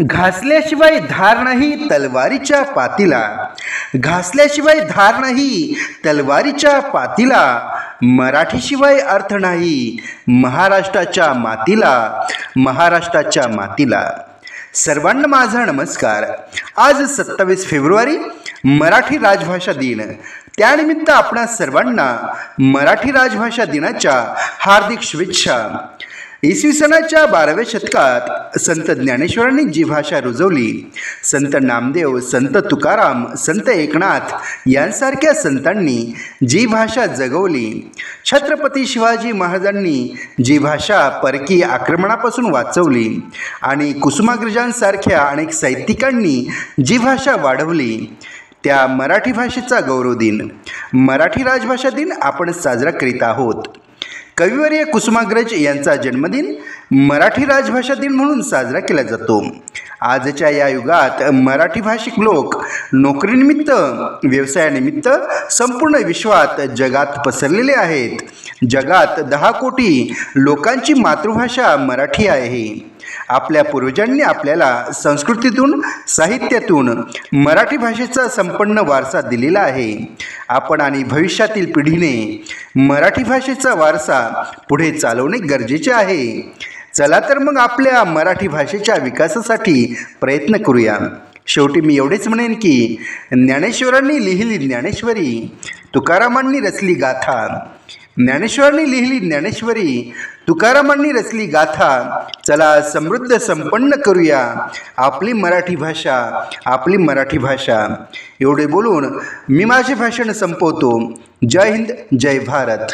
घासल्याशिवाय धार नाही तलवारीच्या पातीला, घासल्याशिवाय धार नाही तलवारीच्या पातीला, मराठीशिवाय अर्थ नाही महाराष्ट्राच्या मातीला, महाराष्ट्राच्या मातीला. सर्वांना माझा नमस्कार. आज 27 फेब्रुवारी मराठी राजभाषा दिन. त्यानिमित्त आपणा सर्वांना मराठी राजभाषा दिनाच्या हार्दिक शुभेच्छा. इसवी सनाच्या 12व्या शतकात संत ज्ञानेश्वरांनी जी भाषा रुजवली, संत नामदेव, संत तुकाराम, संत एकनाथ यांसारख्या संतांनी जी भाषा जगवली, छत्रपती शिवाजी महाराजांनी जी भाषा परकीय आक्रमणापासून वाचवली आणि कुसुमाग्रजांसारख्या अनेक साहित्यिकांनी जी भाषा वाढवली, त्या मराठी भाषेचा गौरव दिन, मराठी राजभाषा दिन आपण साजरा करीत आहोत. कविवर्य कुसुमाग्रज यांचा जन्मदिन मराठी राजभाषा दिन म्हणून साजरा केला जातो. आजच्या या युगात मराठी भाषिक लोक नोकरीनिमित्त, व्यवसायानिमित्त संपूर्ण विश्वात, जगात पसरलेले आहेत. जगात 10 कोटी लोकांची मातृभाषा मराठी आहे. आपल्या पूर्वजांनी आपल्याला संस्कृतीतून, साहित्यातून मराठी भाषेचा संपन्न वारसा दिलेला आहे. आपण आणि भविष्यातील पिढीने मराठी भाषेचा वारसा पुढे चालवणे गरजेचे आहे. चला तर मग आपल्या मराठी भाषेच्या विकासासाठी प्रयत्न करूया. शेवटी मी एवढेच म्हणेन की ज्ञानेश्वरांनी लिहिली ज्ञानेश्वरी, तुकारामांनी रचली गाथा, ज्ञानेश्वरांनी लिहिली ज्ञानेश्वरी, तुकारामांनी रचली गाथा. चला समृद्ध संपन्न करूया आपली मराठी भाषा, आपली मराठी भाषा. एवढे बोलून मी माझे भाषण संपवतो. जय हिंद, जय भारत.